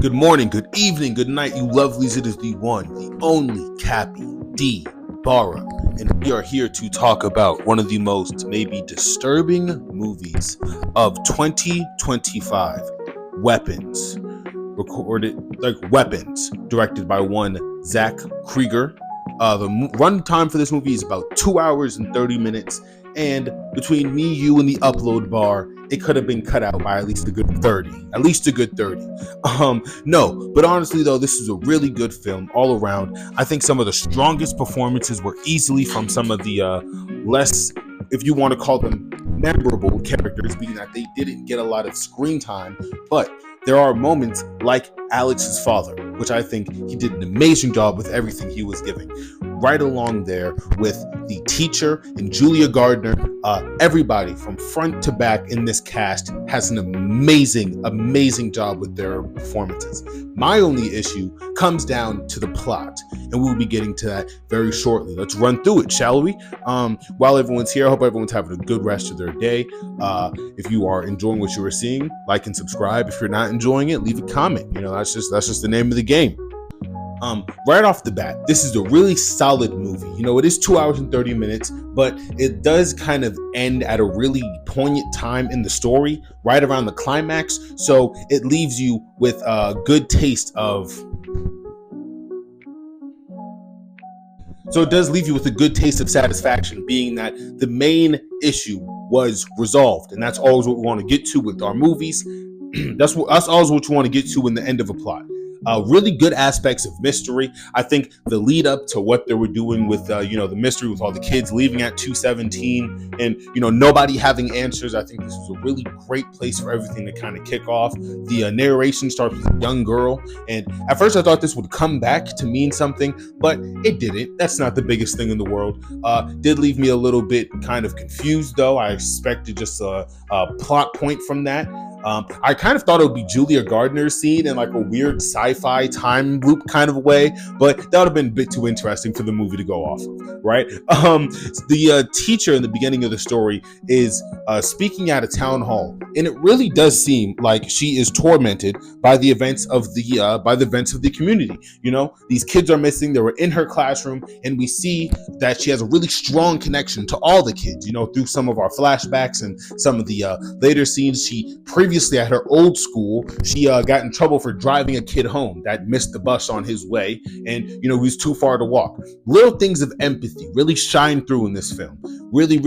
Good morning, good evening, good night, you lovelies. It is the one, the only Cappy D. Barra, and we are here to talk about one of the most maybe disturbing movies of 2025, Weapons. Weapons, directed by one Zach Krieger. The run time for this movie is about 2 hours and 30 minutes, and between me, you, and the upload bar, it could have been cut out by at least a good 30. No, but honestly though, this is a really good film all around. I think some of the strongest performances were easily from some of the less, if you want to call them memorable characters, being that they didn't get a lot of screen time, but there are moments like Alex's father, which I think he did an amazing job with everything he was giving. Right along there with the teacher and Julia Gardner, everybody from front to back in this cast has an amazing job with their performances. My only issue comes down to the plot, and we will be getting to that very shortly. Let's run through it, shall we? While everyone's here, I hope everyone's having a good rest of their day. If you are enjoying what you are seeing, like and subscribe. If you're not enjoying it, leave a comment. That's just the name of the game. Right off the bat, this is a really solid movie. It is 2 hours and 30 minutes, but it does kind of end at a really poignant time in the story, right around the climax. So it leaves you with a good taste of. So it does leave you with a good taste of satisfaction, being that the main issue was resolved, and that's always what we want to get to with our movies. That's always what you want to get to in the end of a plot. Really good aspects of mystery. I think the lead up to what they were doing with, the mystery with all the kids leaving at 2:17 and, nobody having answers. I think this was a really great place for everything to kind of kick off. The narration starts with a young girl. And at first I thought this would come back to mean something, but it didn't. That's not the biggest thing in the world. Did leave me a little bit kind of confused though. I expected just a plot point from that. I kind of thought it would be Julia Gardner's scene in like a weird sci-fi time loop kind of way, but that would have been a bit too interesting for the movie to go off of, right? The teacher in the beginning of the story is speaking at a town hall, and it really does seem like she is tormented by the events of the community. These kids are missing. They were in her classroom, and we see that she has a really strong connection to all the kids. Through some of our flashbacks and some of the later scenes. She previously at her old school, she got in trouble for driving a kid home that missed the bus on his way, and he was too far to walk. Little things of empathy really shine through in this film. Really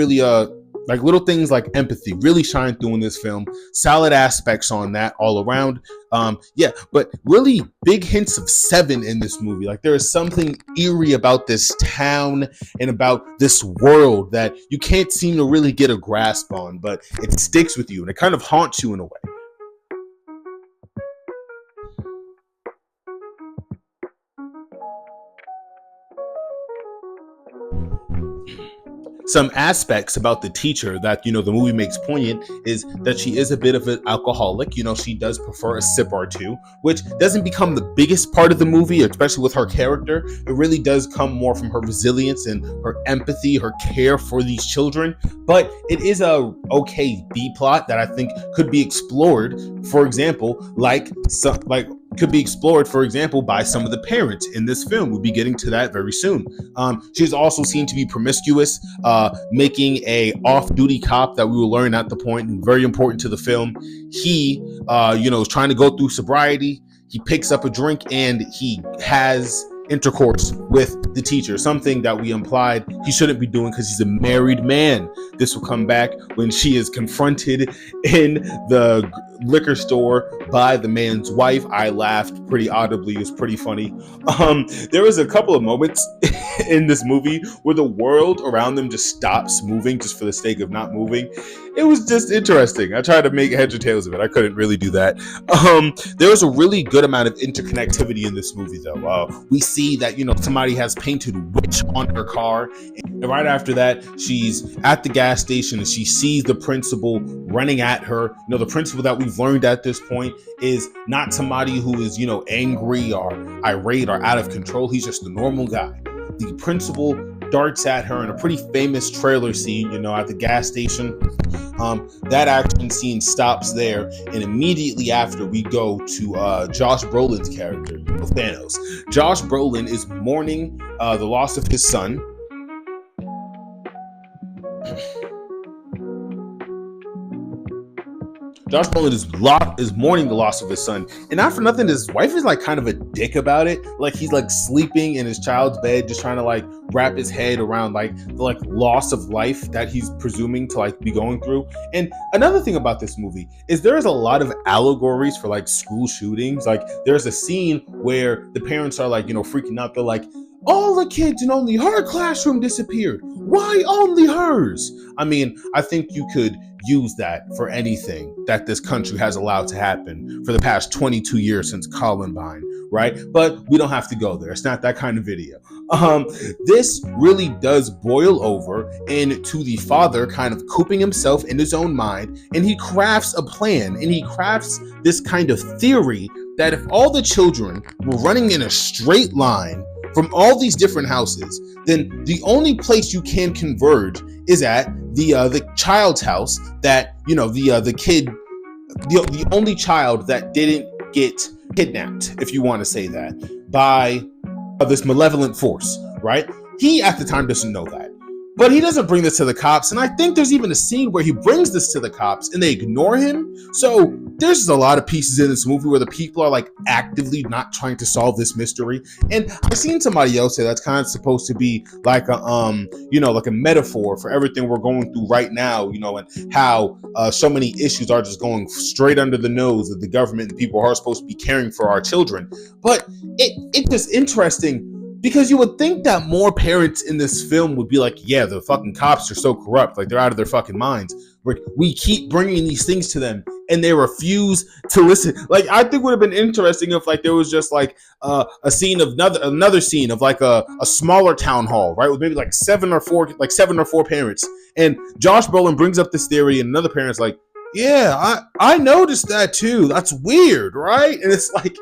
like little things like empathy really shine through in this film. Solid aspects on that all around. But really big hints of Seven in this movie. Like there is something eerie about this town and about this world that you can't seem to really get a grasp on, but it sticks with you and it kind of haunts you in a way. Some aspects about the teacher that, the movie makes poignant is that she is a bit of an alcoholic. She does prefer a sip or two, which doesn't become the biggest part of the movie, especially with her character. It really does come more from her resilience and her empathy, her care for these children. But it is a okay B plot that I think could be explored, for example, by some of the parents in this film. We'll be getting to that very soon. She's also seen to be promiscuous, making a off-duty cop that we will learn at the point, and very important to the film. He, is trying to go through sobriety. He picks up a drink and he has intercourse with the teacher, something that we implied he shouldn't be doing because he's a married man. This will come back when she is confronted in the liquor store by the man's wife. I laughed pretty audibly. It was pretty funny. There was a couple of moments in this movie where the world around them just stops moving just for the sake of not moving. It was just interesting. I tried to make heads or tails of it. I couldn't really do that. There was a really good amount of interconnectivity in this movie though. We see that, somebody has painted witch on her car, and right after that, she's at the gas station and she sees the principal running at her. The principal that we've learned at this point is not somebody who is, angry or irate or out of control. He's just a normal guy. The principal darts at her in a pretty famous trailer scene, at the gas station. That action scene stops there, and immediately after we go to Josh Brolin's character, Thanos. Josh Brolin is mourning the loss of his son. Josh Brolin is mourning the loss of his son, and not for nothing, his wife is like kind of a dick about it. Like he's like sleeping in his child's bed, just trying to like wrap his head around like the like loss of life that he's presuming to like be going through. And another thing about this movie is there is a lot of allegories for like school shootings. Like there's a scene where the parents are like, freaking out. They're like, all the kids in only her classroom disappeared. Why only hers? I mean, I think you could use that for anything that this country has allowed to happen for the past 22 years since Columbine, right? But we don't have to go there. It's not that kind of video. This really does boil over into the father kind of cooping himself in his own mind, and he crafts a plan, and he crafts this kind of theory that if all the children were running in a straight line from all these different houses, then the only place you can converge is at the child's house that, the only child that didn't get kidnapped, if you want to say that, by this malevolent force, right? He at the time doesn't know that. But he doesn't bring this to the cops. And I think there's even a scene where he brings this to the cops and they ignore him. So there's just a lot of pieces in this movie where the people are like actively not trying to solve this mystery. And I've seen somebody else say that's kind of supposed to be like a, like a metaphor for everything we're going through right now, and how so many issues are just going straight under the nose of the government and people who are supposed to be caring for our children. But it's just interesting, because you would think that more parents in this film would be like, yeah, the fucking cops are so corrupt. Like, they're out of their fucking minds. We keep bringing these things to them and they refuse to listen. Like, I think it would have been interesting if like there was just like a scene of another scene of like a smaller town hall, right? With maybe like seven or four parents. And Josh Brolin brings up this theory and another parent's like, yeah, I noticed that too. That's weird, right? And it's like,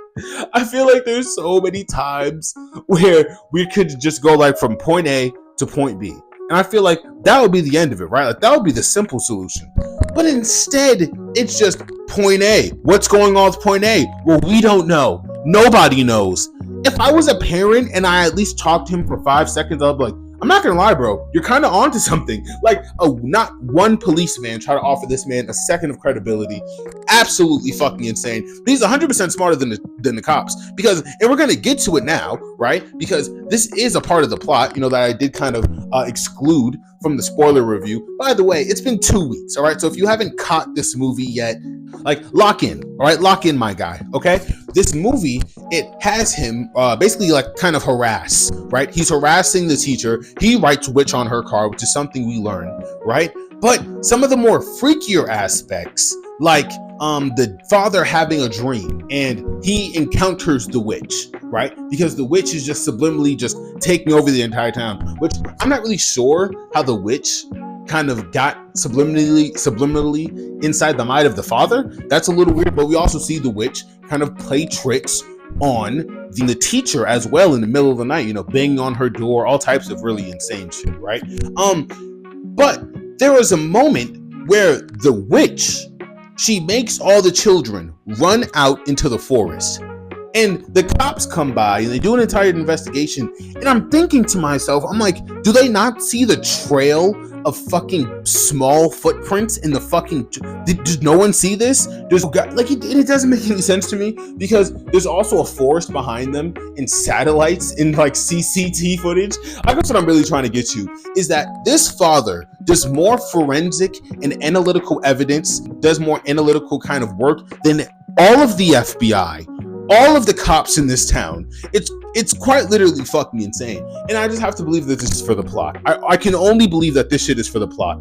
I feel like there's so many times where we could just go like from point A to point B. And I feel like that would be the end of it, right? Like that would be the simple solution. But instead, it's just point A. What's going on with point A? Well, we don't know. Nobody knows. If I was a parent and I at least talked to him for 5 seconds, I'd be like, I'm not gonna lie, bro. You're kind of onto something. Like, not one policeman try to offer this man a second of credibility. Absolutely fucking insane. But he's 100% smarter than the cops. Because, and we're gonna get to it now, right? Because this is a part of the plot, that I did kind of exclude from the spoiler review. By the way, it's been 2 weeks, all right? So if you haven't caught this movie yet, like, lock in, all right? Lock in, my guy, okay? This movie, it has him basically like kind of harass, right? He's harassing the teacher. He writes witch on her car, which is something we learn, right? But some of the more freakier aspects, like the father having a dream and he encounters the witch, right? Because the witch is just subliminally just taking over the entire town, which I'm not really sure how the witch kind of got subliminally inside the mind of the father. That's a little weird, but we also see the witch kind of play tricks on the teacher as well in the middle of the night, banging on her door, all types of really insane shit, right? But there was a moment where the witch, she makes all the children run out into the forest. And the cops come by and they do an entire investigation. And I'm thinking to myself, I'm like, do they not see the trail of fucking small footprints in the fucking... Does no one see this? It doesn't make any sense to me, because there's also a forest behind them and satellites and like CCTV footage. I guess what I'm really trying to get you is that this father does more forensic and analytical evidence, does more analytical kind of work than all of the FBI, all of the cops in this town. It's quite literally fucking insane. And I just have to believe that this is for the plot. I can only believe that this shit is for the plot.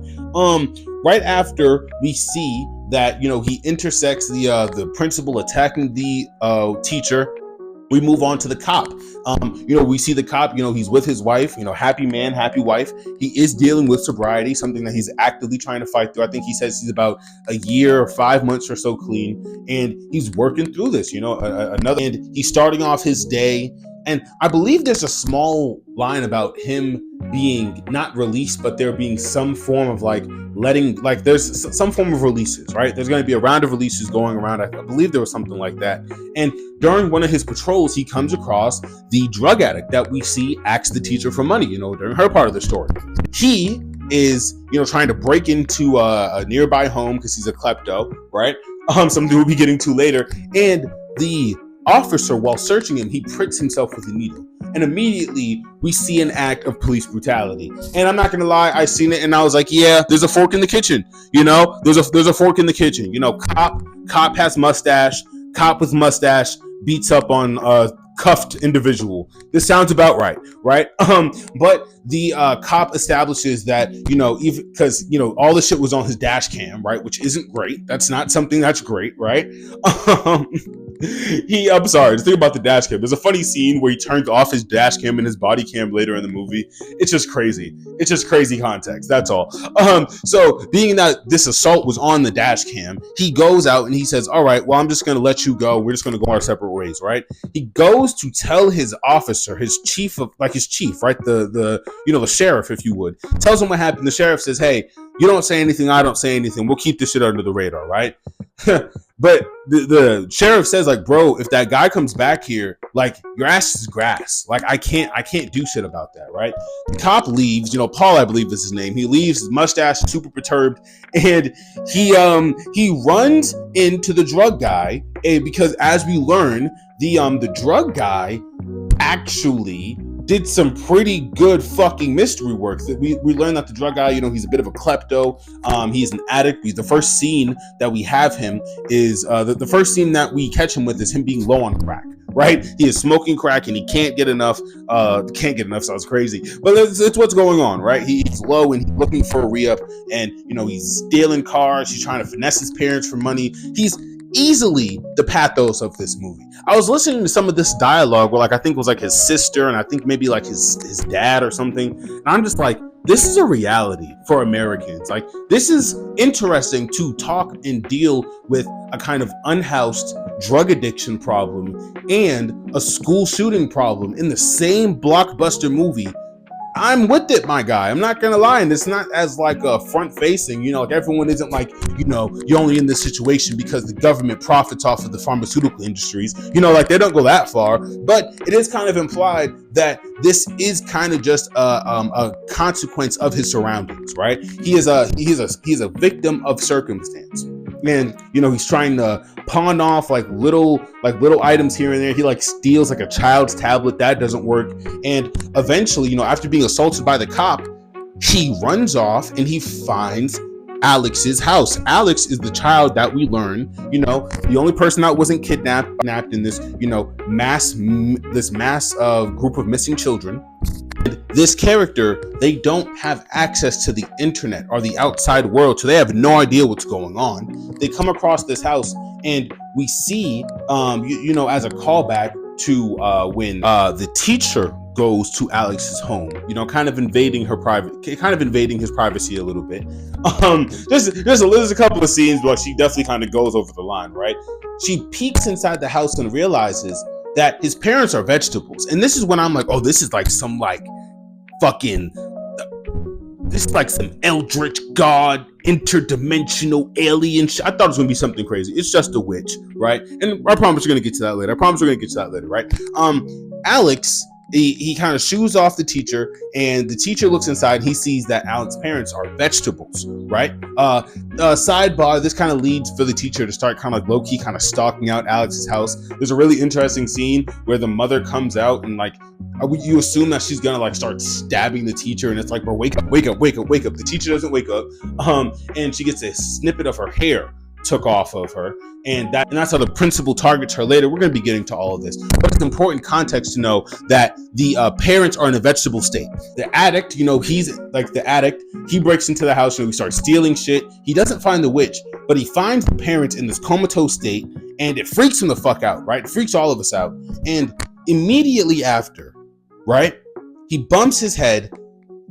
Right after we see that, he intersects the principal attacking the teacher, we move on to the cop. We see the cop, he's with his wife, happy man, happy wife. He is dealing with sobriety, something that he's actively trying to fight through. I think he says he's about a year or 5 months or so clean, and he's working through this, and he's starting off his day And I believe there's a small line about him being not released, but there being some form of like letting, like there's some form of releases, right? There's going to be a round of releases going around. I believe there was something like that. And during one of his patrols, he comes across the drug addict that we see ask the teacher for money, during her part of the story. He is, trying to break into a nearby home because he's a klepto, right? Something we'll be getting to later. And the officer, while searching him, he pricks himself with a needle. And immediately we see an act of police brutality. And I'm not gonna lie, I seen it and I was like, yeah, there's a fork in the kitchen. There's a fork in the kitchen. Cop has mustache, cop with mustache beats up on cuffed individual. This sounds about right? But the cop establishes that, even because, all the shit was on his dash cam, right? Which isn't great. That's not something that's great, right? I'm sorry, just think about the dash cam. There's a funny scene where he turns off his dash cam and his body cam later in the movie. It's just crazy. It's just crazy context. That's all. So being that this assault was on the dash cam, he goes out and he says, all right, well, I'm just going to let you go. We're just going to go our separate ways, right? He goes to tell his officer, his chief, right? The sheriff, if you would, tells him what happened. The sheriff says, hey, you don't say anything, I don't say anything. We'll keep this shit under the radar, right? But the sheriff says, like, bro, if that guy comes back here, like, your ass is grass. Like, I can't do shit about that, right? The cop leaves, Paul, I believe is his name. He leaves, his mustache super perturbed, and he runs into the drug guy, because as we learn, the drug guy actually did some pretty good fucking mystery work. That we learned that the drug guy, he's a bit of a klepto. He's an addict. The first scene that we have him is the first scene that we catch him with is him being low on crack. Right? He is smoking crack and he can't get enough. Sounds crazy, but it's what's going on, right? He's low and he's looking for a re-up, and he's stealing cars. He's trying to finesse his parents for money. He's easily the pathos of this movie. I was listening to some of this dialogue where, like, I think it was like his sister and I think maybe like his dad or something, and I'm just like, this is a reality for Americans. Like, this is interesting to talk and deal with a kind of unhoused drug addiction problem and a school shooting problem in the same blockbuster movie. I'm with it, my guy. I'm not gonna lie, and it's not as like front facing. Like, everyone isn't like, you're only in this situation because the government profits off of the pharmaceutical industries. Like, they don't go that far, but it is kind of implied that this is kind of just a consequence of his surroundings, right? He's a victim of circumstance. And he's trying to pawn off like little items here and there. He like steals like a child's tablet. That doesn't work. And eventually, after being assaulted by the cop, he runs off and he finds Alex's house. Alex is the child that we learn, the only person that wasn't kidnapped in this, mass group of missing children. This character, they don't have access to the internet or the outside world, so they have no idea what's going on. They come across this house, and we see, as a callback to when the teacher goes to Alex's home, kind of invading his privacy a little bit. There's a couple of scenes where she definitely kind of goes over the line, right? She peeks inside the house and realizes that his parents are vegetables. And this is when I'm like, oh, this is like some like fucking, this is like some eldritch god, interdimensional alien shit. I thought it was gonna be something crazy. It's just a witch, right? And I promise we're gonna get to that later. Right? Alex, he kind of shoos off the teacher, and the teacher looks inside and he sees that Alex's parents are vegetables, right? Sidebar, this kind of leads for the teacher to start kind of like low-key kind of stalking out Alex's house. There's a really interesting scene where the mother comes out and like, you assume that she's gonna like start stabbing the teacher, and it's like, bro, wake up. The teacher doesn't wake up, and she gets a snippet of her hair took off of her, and that's how the principal targets her later. We're going to be getting to all of this, but it's important context to know that the parents are in a vegetable state. The addict, he's like the addict, he breaks into the house and he starts stealing shit. He doesn't find the witch, but he finds the parents in this comatose state, and it freaks him the fuck out, right? It freaks all of us out. And immediately after, right, he bumps his head.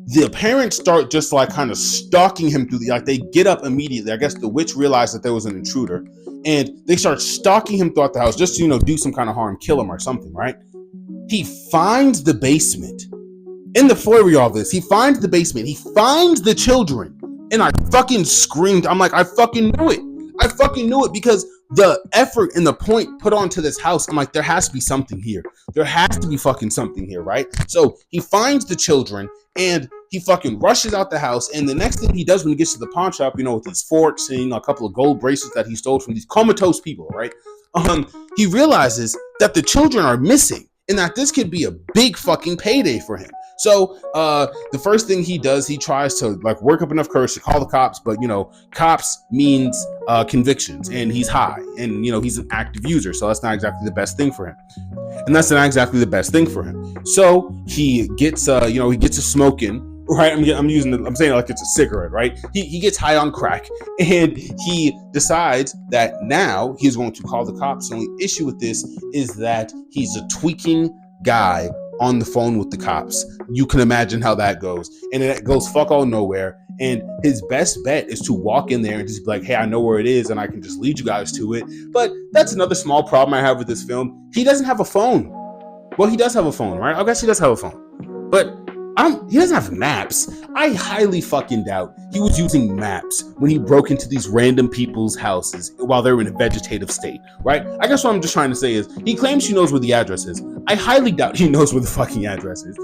The parents start just like kind of stalking him through they get up immediately. I guess the witch realized that there was an intruder, and they start stalking him throughout the house just to, do some kind of harm, kill him or something, right? He finds the basement. In the flurry of all this, he finds the basement. He finds the children. And I fucking screamed. I'm like, I fucking knew it. I fucking knew it, because the effort and the point put onto this house, I'm like, there has to be something here. There has to be fucking something here, right? So he finds the children and he fucking rushes out the house. And the next thing he does when he gets to the pawn shop, with these forks and a couple of gold bracelets that he stole from these comatose people, right? He realizes that the children are missing and that this could be a big fucking payday for him. So the first thing he does, he tries to work up enough courage to call the cops, but cops means convictions, and he's high, and he's an active user, so that's not exactly the best thing for him. So he gets he gets a smoking, right? I'm saying it like it's a cigarette, right? He gets high on crack, and he decides that now he's going to call the cops. The only issue with this is that he's a tweaking guy on the phone with the cops. You can imagine how that goes, and it goes fuck all nowhere. And his best bet is to walk in there and just be like, hey, I know where it is and I can just lead you guys to it. But that's another small problem I have with this film. He doesn't have a phone. Well, he does have a phone, right? I guess he does have a phone, but he doesn't have maps. I highly fucking doubt he was using maps when he broke into these random people's houses while they were in a vegetative state, right? I guess what I'm just trying to say is he claims he knows where the address is. I highly doubt he knows where the fucking address is.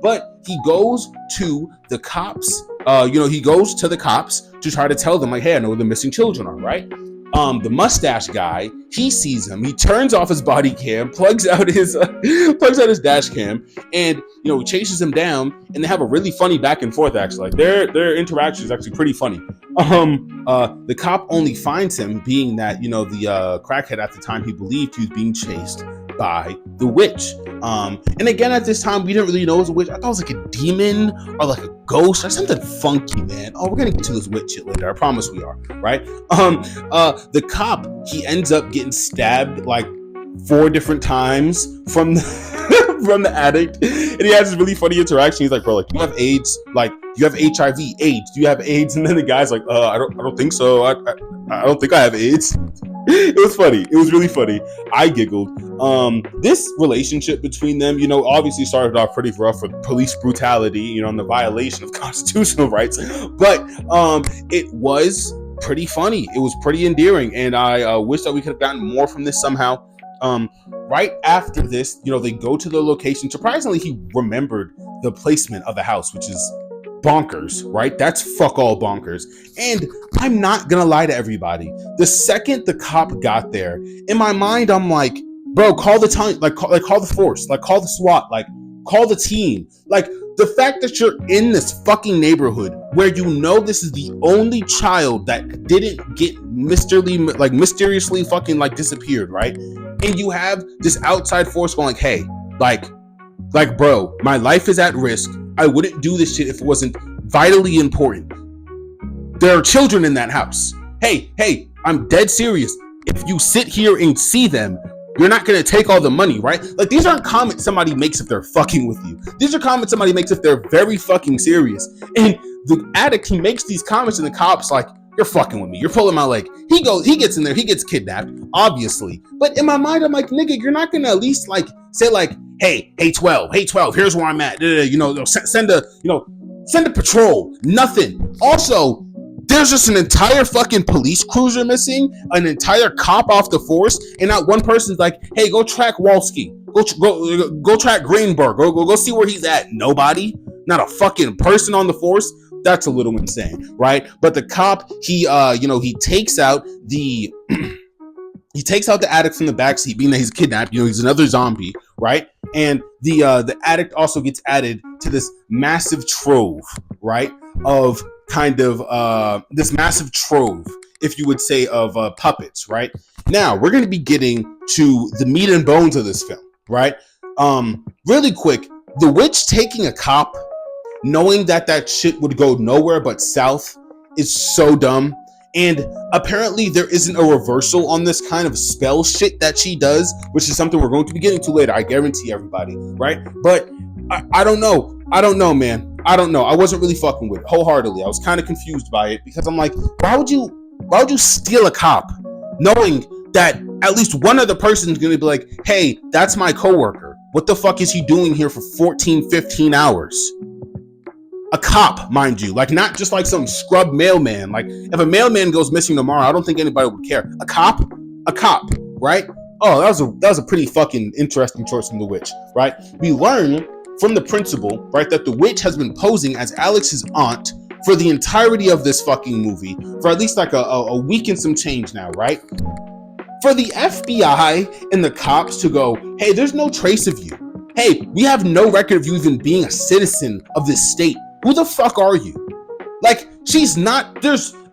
But he goes to the cops. He goes to the cops to try to tell them, like, hey, I know where the missing children are, right? The mustache guy, he sees him. He turns off his body cam, plugs out his dash cam, and he chases him down. And they have a really funny back and forth. Actually, their interaction is actually pretty funny. The cop only finds him, being that the crackhead at the time, he believed he was being chased by the witch. And again, at this time, we didn't really know it was a witch. I thought it was like a demon or like a ghost or something funky, man. Oh, we're gonna get to this witch shit later. I promise we are, right? The cop, he ends up getting stabbed like 4 different times from the addict, and he has this really funny interaction. He's like, bro, like, do you have AIDS? Like, do you have HIV? AIDS? Do you have AIDS? And then the guy's like, I don't think so. I don't think I have AIDS. It was funny. It was really funny. I giggled. This relationship between them, obviously started off pretty rough with police brutality, and the violation of constitutional rights. But it was pretty funny. It was pretty endearing, and I wish that we could have gotten more from this somehow. Right after this, they go to the location. Surprisingly, he remembered the placement of the house, which is bonkers, right? That's fuck all bonkers. And I'm not gonna lie to everybody. The second the cop got there, in my mind, I'm like, bro, call the time, call the force, call the SWAT, call the team. The fact that you're in this fucking neighborhood where this is the only child that didn't get mysteriously fucking disappeared, right? And you have this outside force going, hey, bro, my life is at risk. I wouldn't do this shit if it wasn't vitally important. There are children in that house. Hey, I'm dead serious. If you sit here and see them, you're not going to take all the money, right? These aren't comments somebody makes if they're fucking with you. These are comments somebody makes if they're very fucking serious. And the addict, he makes these comments, and the cop's like, you're fucking with me. You're pulling my leg. He gets in there. He gets kidnapped, obviously. But in my mind, I'm like, nigga, you're not going to at least say hey, 12, here's where I'm at. Send a patrol. Nothing. Also, there's just an entire fucking police cruiser missing, an entire cop off the force, and not one person's like, hey, go track Walski. Go track Greenberg. Go see where he's at. Nobody. Not a fucking person on the force. That's a little insane, right? But the cop, he takes out the he takes out the addict from the backseat, being that he's kidnapped. He's another zombie, right? And the addict also gets added to this massive trove, right? Of this massive trove, if you would say, of puppets, right? Now we're going to be getting to the meat and bones of this film, right? Really quick, the witch taking a cop, knowing that shit would go nowhere but south, is so dumb. And apparently there isn't a reversal on this kind of spell shit that she does, which is something we're going to be getting to later, I guarantee everybody, right? But I don't know, man. I don't know. I wasn't really fucking with it wholeheartedly. I was kind of confused by it, because I'm like, why would you steal a cop knowing that at least one other person is going to be like, hey, that's my coworker. What the fuck is he doing here for 14, 15 hours? A cop, mind you, like not just like some scrub mailman. Like if a mailman goes missing tomorrow, I don't think anybody would care. A cop, right? Oh, that was a pretty fucking interesting choice from the witch, right? We learn from the principal, right, that the witch has been posing as Alex's aunt for the entirety of this fucking movie, for at least like a week and some change now, right? For the FBI and the cops to go, hey, there's no trace of you. Hey, we have no record of you even being a citizen of this state. Who the fuck are you? Like, she's not,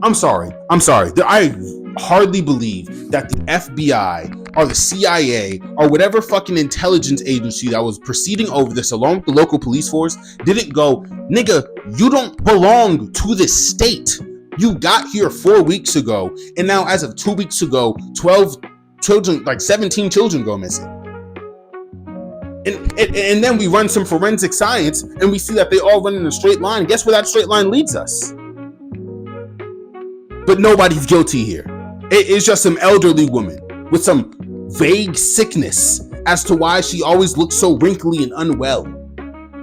I'm sorry. I hardly believe that the FBI or the CIA or whatever fucking intelligence agency that was proceeding over this along with the local police force didn't go, nigga, you don't belong to this state. You got here 4 weeks ago, and now as of 2 weeks ago, 12 children, like 17 children go missing. And then we run some forensic science and we see that they all run in a straight line. Guess where that straight line leads us? But nobody's guilty here. It's just some elderly woman with some vague sickness as to why she always looks so wrinkly and unwell.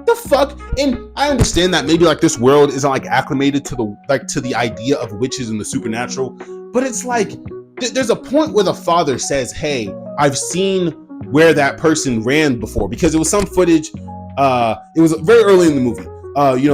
The fuck? And I understand that maybe like this world isn't like acclimated to the idea of witches and the supernatural, but it's like there's a point where the father says, hey, I've seen where that person ran before, because it was some footage, it was very early in the movie.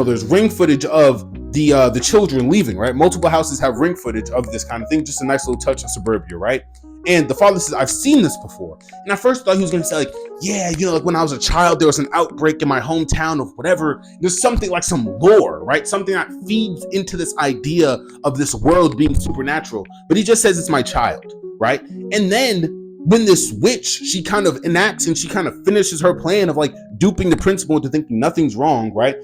There's ring footage of the children leaving, right? Multiple houses have ring footage of this kind of thing, just a nice little touch of suburbia, right? And the father says, I've seen this before. And I first thought he was going to say like, yeah, like when I was a child, there was an outbreak in my hometown of whatever. There's something like some lore, right? Something that feeds into this idea of this world being supernatural. But he just says it's my child, right? And then when this witch, she kind of enacts and she kind of finishes her plan of like duping the principal into thinking nothing's wrong, right?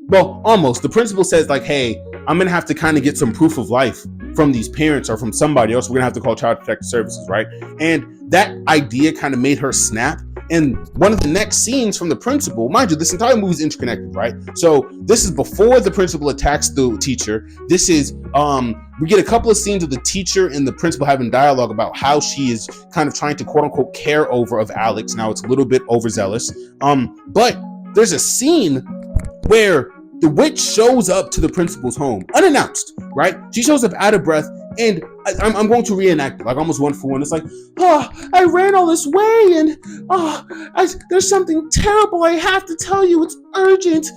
Well, almost. The principal says like, hey, I'm going to have to kind of get some proof of life from these parents or from somebody else. We're going to have to call Child Protective Services, right? And that idea kind of made her snap. And one of the next scenes from the principal, mind you, this entire movie is interconnected, right? So this is before the principal attacks the teacher. This is, we get a couple of scenes of the teacher and the principal having dialogue about how she is kind of trying to quote unquote care over of Alex. Now it's a little bit overzealous. But there's a scene where the witch shows up to the principal's home unannounced, right? She shows up out of breath, and I'm going to reenact it, like almost one for one. It's like, I ran all this way, and there's something terrible I have to tell you. It's urgent.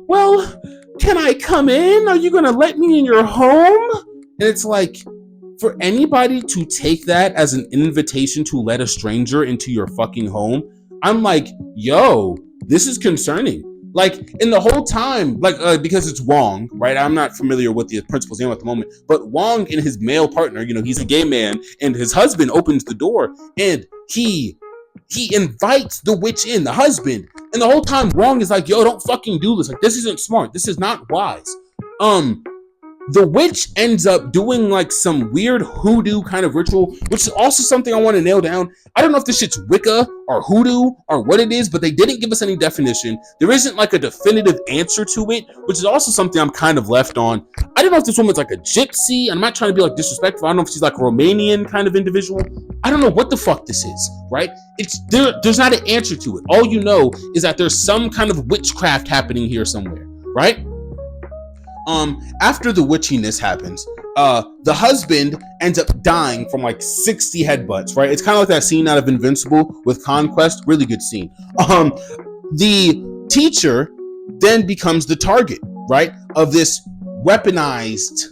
Well, can I come in? Are you going to let me in your home? And it's like, for anybody to take that as an invitation to let a stranger into your fucking home, I'm like, yo, this is concerning. Like, in the whole time, like, because it's Wong, right? I'm not familiar with the principal's name at the moment, but Wong and his male partner, he's a gay man, and his husband opens the door, and he invites the witch in, the husband, and the whole time Wong is like, yo, don't fucking do this. Like, this isn't smart. This is not wise. The witch ends up doing like some weird hoodoo kind of ritual, which is also something I want to nail down. I don't know if this shit's Wicca or hoodoo or what it is, but they didn't give us any definition. There isn't like a definitive answer to it, which is also something I'm kind of left on. I don't know if this woman's like a gypsy. I'm not trying to be like disrespectful. I don't know if she's like a Romanian kind of individual. I don't know what the fuck this is, right? There's not an answer to it. All you know is that there's some kind of witchcraft happening here somewhere, right? After the witchiness happens, the husband ends up dying from like 60 headbutts, right? It's kind of like that scene out of Invincible with Conquest. Really good scene. The teacher then becomes the target, right, of this weaponized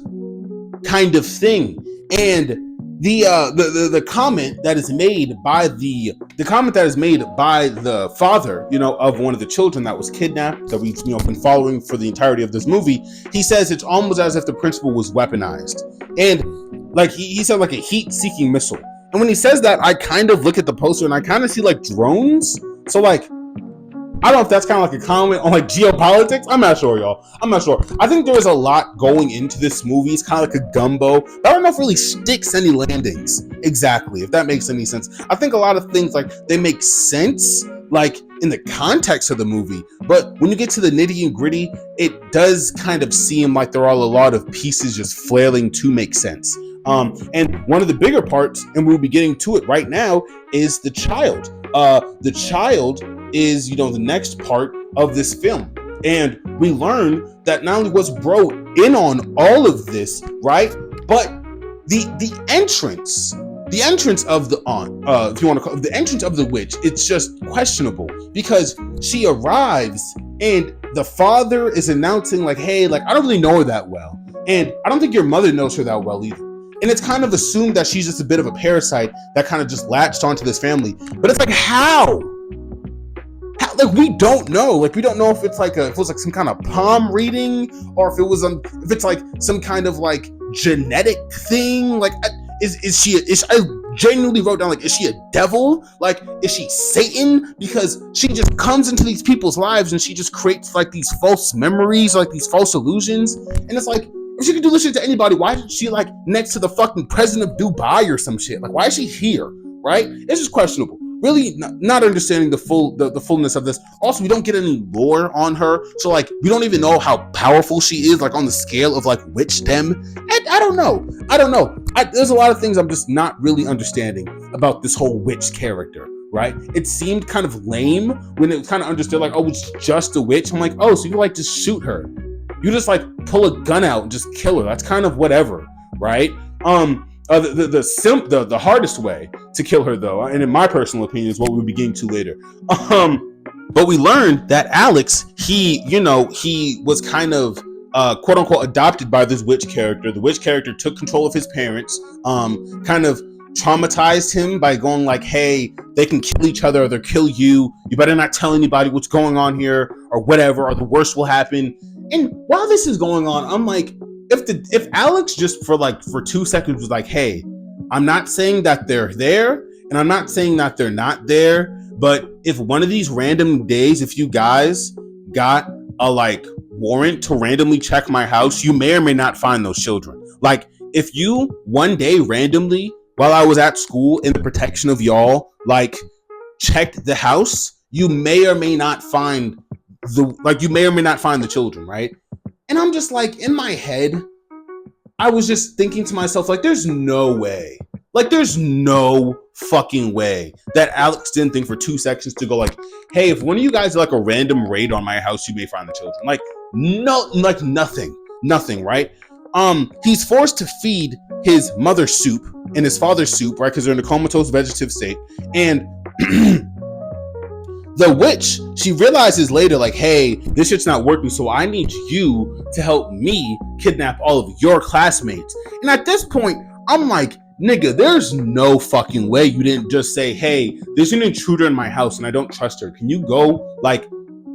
kind of thing. And the comment that is made by the father, of one of the children that was kidnapped, that we've been following for the entirety of this movie, he says it's almost as if the principal was weaponized, and like he said, like a heat-seeking missile. And when he says that, I kind of look at the poster and I kind of see like drones. So like, I don't know if that's kind of like a comment on like geopolitics. I'm not sure, y'all. I'm not sure. I think there is a lot going into this movie. It's kind of like a gumbo. But I don't know if it really sticks any landings exactly, if that makes any sense. I think a lot of things, like, they make sense, like, in the context of the movie. But when you get to the nitty and gritty, it does kind of seem like there are a lot of pieces just flailing to make sense. And one of the bigger parts, and we'll be getting to it right now, is the child. The child is, the next part of this film. And we learn that not only was bro in on all of this, right? But the entrance of the aunt, if you want to call it, the entrance of the witch, it's just questionable because she arrives and the father is announcing like, hey, like, I don't really know her that well. And I don't think your mother knows her that well either. And it's kind of assumed that she's just a bit of a parasite that kind of just latched onto this family. But it's like, how? Like, we don't know. Like, we don't know if it's like if it was like some kind of palm reading, or if it was if it's like some kind of like genetic thing. Like, I genuinely wrote down, like, is she a devil? Like, is she Satan? Because she just comes into these people's lives and she just creates like these false memories, like these false illusions. And it's like, if she could do this shit to anybody, why is she like next to the fucking president of Dubai or some shit? Like, why is she here? Right? It's just questionable. Really not understanding the fullness of this. Also, we don't get any lore on her, so like we don't even know how powerful she is, like on the scale of like witchdom. And I don't know. There's a lot of things I'm just not really understanding about this whole witch character. Right? It seemed kind of lame when it kind of understood like, oh, it's just a witch. I'm like, oh, so you like just shoot her? You just like pull a gun out and just kill her? That's kind of whatever, right? The hardest way to kill her, though, and in my personal opinion, is what we'll be getting to later. But we learned that Alex, he was kind of quote unquote adopted by this witch character. The witch character took control of his parents, kind of traumatized him by going like, hey, they can kill each other or they'll kill you. You better not tell anybody what's going on here or whatever, or the worst will happen. And while this is going on, I'm like, if Alex just for 2 seconds was like, hey, I'm not saying that they're there and I'm not saying that they're not there, but if one of these random days, if you guys got a like warrant to randomly check my house, you may or may not find those children. Like, if you one day randomly while I was at school in the protection of y'all, like, checked the house, you may or may not find the children, right? And I'm just like, in my head, I was just thinking to myself, like, there's no way. Like, there's no fucking way that Alex didn't think for 2 seconds to go like, hey, if one of you guys like a random raid on my house, you may find the children. Like, no, like nothing, right? He's forced to feed his mother soup and his father soup, right? Because they're in a comatose vegetative state. And the witch, she realizes later, like, hey, this shit's not working, so I need you to help me kidnap all of your classmates. And at this point, I'm like, nigga, there's no fucking way you didn't just say, hey, there's an intruder in my house and I don't trust her. Can you go, like,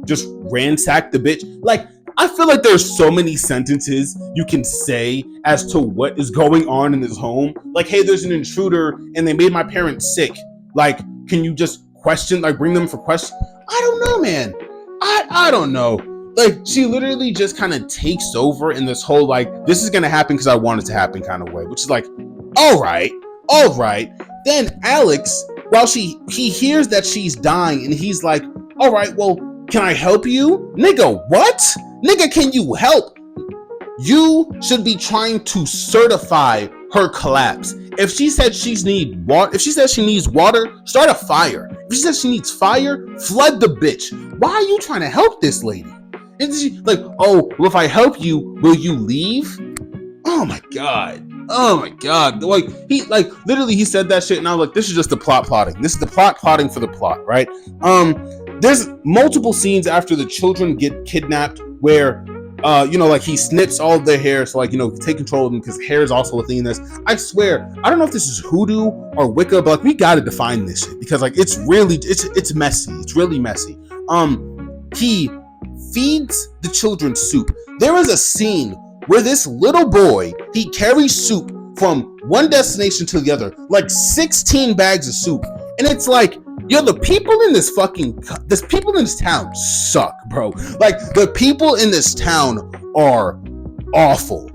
just ransack the bitch? Like, I feel like there's so many sentences you can say as to what is going on in this home. Like, hey, there's an intruder and they made my parents sick. Like, can you just question, like, bring them for question? I don't know, man. I don't know. Like, she literally just kind of takes over in this whole, like, this is going to happen because I want it to happen kind of way, which is like, all right. Then Alex, while he hears that she's dying and he's like, all right, well, can I help you? Nigga, what? Nigga, can you help? You should be trying to certify her collapse. If she said she needs water, start a fire. If she says she needs fire, flood the bitch. Why are you trying to help this lady? And she like, oh, well, if I help you, will you leave? Oh my god. Like, he, like, literally he said that shit and I was like, this is just the plotting. This is the plotting for the plot, right? There's multiple scenes after the children get kidnapped where like, he snips all of their hair, so, like, take control of them, because hair is also a thing in this. I swear, I don't know if this is hoodoo or Wicca, but like, we gotta define this shit, because like, it's messy. It's really messy. He feeds the children soup. There is a scene where this little boy, he carries soup from one destination to the other, like 16 bags of soup, and it's like, yo, the people in this town suck, bro. Like, the people in this town are awful.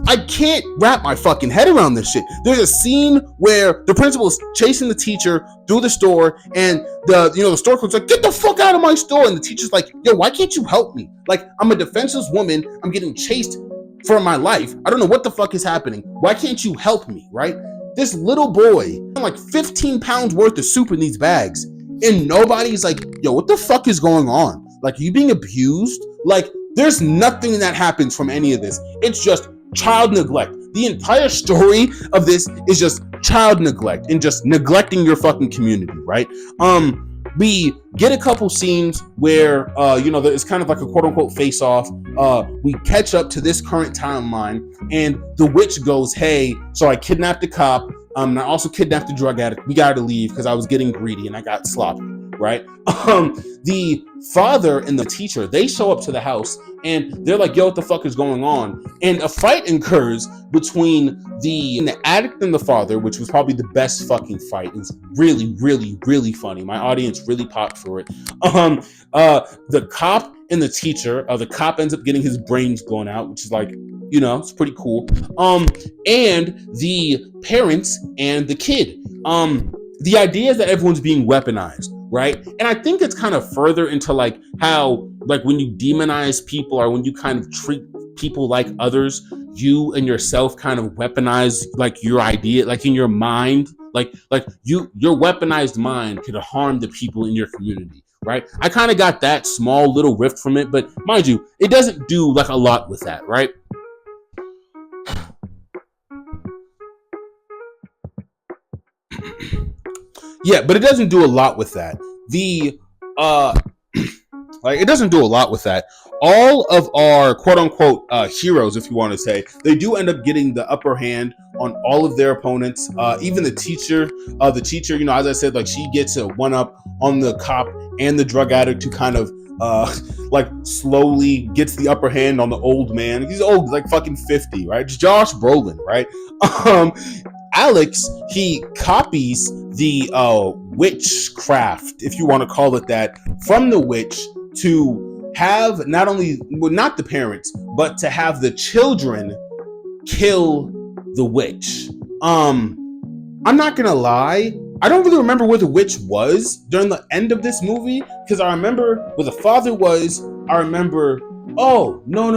I can't wrap my fucking head around this shit. There's a scene where the principal is chasing the teacher through the store, and the store clerk's like, get the fuck out of my store. And the teacher's like, yo, why can't you help me? Like, I'm a defenseless woman. I'm getting chased for my life. I don't know what the fuck is happening. Why can't you help me, right? This little boy, like 15 pounds worth of soup in these bags, and nobody's like, yo, what the fuck is going on? Like, are you being abused? Like, there's nothing that happens from any of this. It's just child neglect. The entire story of this is just child neglect and just neglecting your fucking community, right? We get a couple scenes where it's kind of like a quote unquote face off. We catch up to this current timeline, and the witch goes, hey, so I kidnapped a cop, and I also kidnapped a drug addict. We gotta leave because I was getting greedy and I got sloppy, right? The father and the teacher, they show up to the house and they're like, yo, what the fuck is going on? And a fight occurs between the addict and the father, which was probably the best fucking fight. It was really, really, really funny. My audience really popped for it. The cop and the teacher, the cop ends up getting his brains blown out, which is like, it's pretty cool. And the parents and the kid. The idea is that everyone's being weaponized, right? And I think it's kind of further into like how, like when you demonize people or when you kind of treat people like others, you and yourself kind of weaponize like your idea, like in your mind, like your weaponized mind could harm the people in your community, right? I kind of got that small little riff from it, but mind you, it doesn't do like a lot with that, right? Yeah, but it doesn't do a lot with that. It doesn't do a lot with that. All of our quote unquote heroes, if you want to say, they do end up getting the upper hand on all of their opponents. Even the teacher, as I said, like she gets a one up on the cop and the drug addict who kind of like slowly gets the upper hand on the old man. He's old, like fucking 50, right? It's Josh Brolin, right? Alex, he copies the witchcraft, if you want to call it that, from the witch to have not the parents, but to have the children kill the witch. I'm not gonna lie, I don't really remember where the witch was during the end of this movie, because I remember where the father was. I remember, oh, no.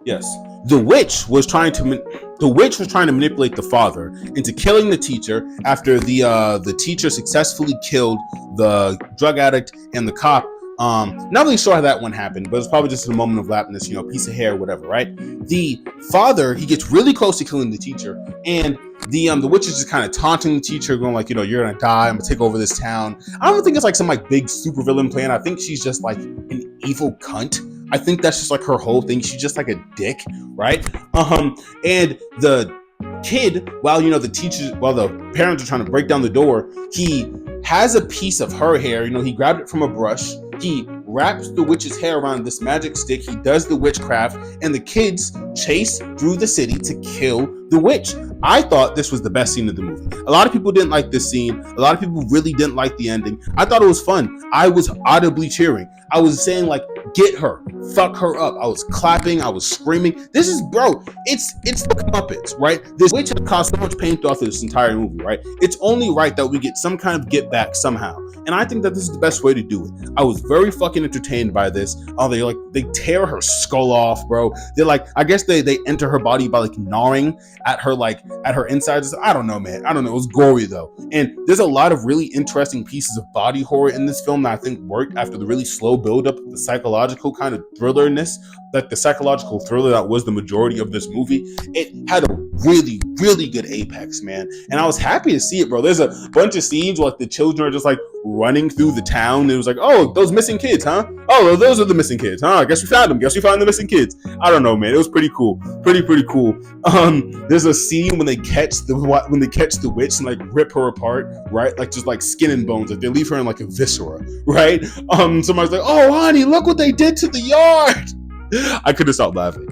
Yes, the witch was trying to manipulate the father into killing the teacher after the teacher successfully killed the drug addict and the cop. Not really sure how that one happened, but it's probably just a moment of lapness, piece of hair, whatever, right? The father, he gets really close to killing the teacher, and the witch is just kind of taunting the teacher, going like, you're gonna die, I'm gonna take over this town. I don't think it's like some like big supervillain plan. I think she's just like an evil cunt. I think that's just like her whole thing. She's just like a dick, right? And the kid, while the parents are trying to break down the door, he has a piece of her hair. He grabbed it from a brush. He wraps the witch's hair around this magic stick. He does the witchcraft, and the kids chase through the city to kill the witch. I thought this was the best scene of the movie. A lot of people didn't like this scene. A lot of people really didn't like the ending. I thought it was fun. I was audibly cheering. I was saying like, get her, fuck her up. I was clapping. I was screaming. This is, bro, it's the Muppets, right? This witch has caused so much pain throughout this entire movie, right? It's only right that we get some kind of get back somehow. And I think that this is the best way to do it. I was very fucking entertained by this. They tear her skull off, bro. They're like, I guess they enter her body by like gnawing at her insides. I don't know, man. I don't know. It was gory though. And there's a lot of really interesting pieces of body horror in this film that I think worked after the really slow build-up of the psychological kind of thrillerness, like the psychological thriller that was the majority of this movie. It had a really, really good apex, man. And I was happy to see it, bro. There's a bunch of scenes where like the children are just like running through the town. It was like, oh, those missing kids, huh? Oh, those are the missing kids, huh? I guess we found them. Guess we found the missing kids. I don't know, man. It was pretty cool. Pretty cool. There's a scene when they catch the witch and like rip her apart, right? Like just like skin and bones. Like they leave her in like a viscera, right? Somebody's like, oh, honey, look what they did to the yard. I couldn't stop laughing,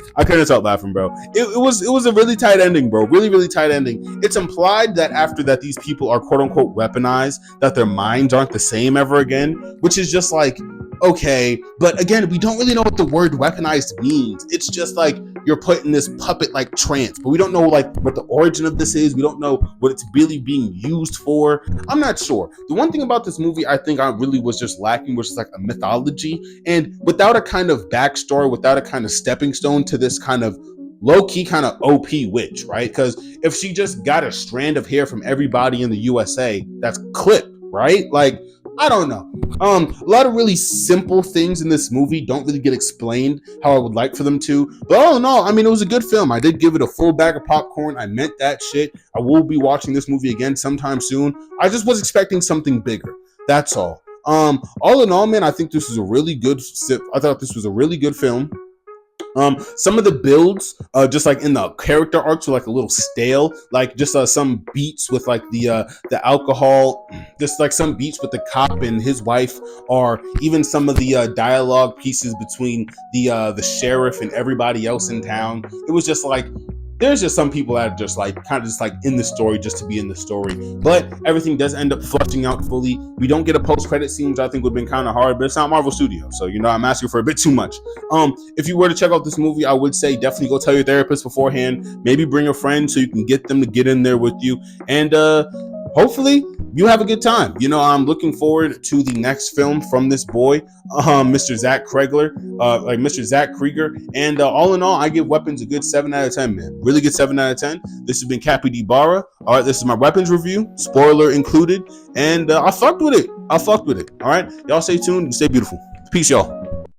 bro. It was a really tight ending, bro. Really, really tight ending. It's implied that after that, these people are quote unquote weaponized, that their minds aren't the same ever again, which is just like, okay. But again, we don't really know what the word weaponized means. It's just like you're put in this puppet like trance, but we don't know like what the origin of this is. We don't know what it's really being used for. I'm not sure. The one thing about this movie I think I really was just lacking was just like a mythology, and without a kind of backstory, without a kind of stepping stone to this kind of low-key kind of OP witch, right? Because if she just got a strand of hair from everybody in the USA, that's clipped, right? Like, I don't know. A lot of really simple things in this movie don't really get explained how I would like for them to. But all in all, I mean, it was a good film. I did give it a full bag of popcorn. I meant that shit. I will be watching this movie again sometime soon. I just was expecting something bigger. That's all. All in all, man, I think this was a really good. I thought this was a really good film. Some of the builds, just like in the character arcs, were like a little stale. Like just some beats with like the alcohol, just like some beats with the cop and his wife, or even some of the dialogue pieces between the sheriff and everybody else in town. It was just like, there's just some people that are just like kind of just like in the story just to be in the story, but everything does end up fleshing out fully. We don't get a post-credit scene, which I think would have been kind of hard, but it's not Marvel Studios, so I'm asking for a bit too much. If you were to check out this movie, I would say definitely go tell your therapist beforehand. Maybe bring a friend so you can get them to get in there with you, and hopefully you have a good time. I'm looking forward to the next film from this boy, Mr. Zach Krieger, Mr. Zach Krieger. And all in all, I give Weapons a good 7 out of 10, man. Really good 7 out of 10. This has been Cappy D Barra. All right, this is my Weapons review, spoiler included. And I fucked with it. All right, y'all stay tuned and stay beautiful. Peace, y'all.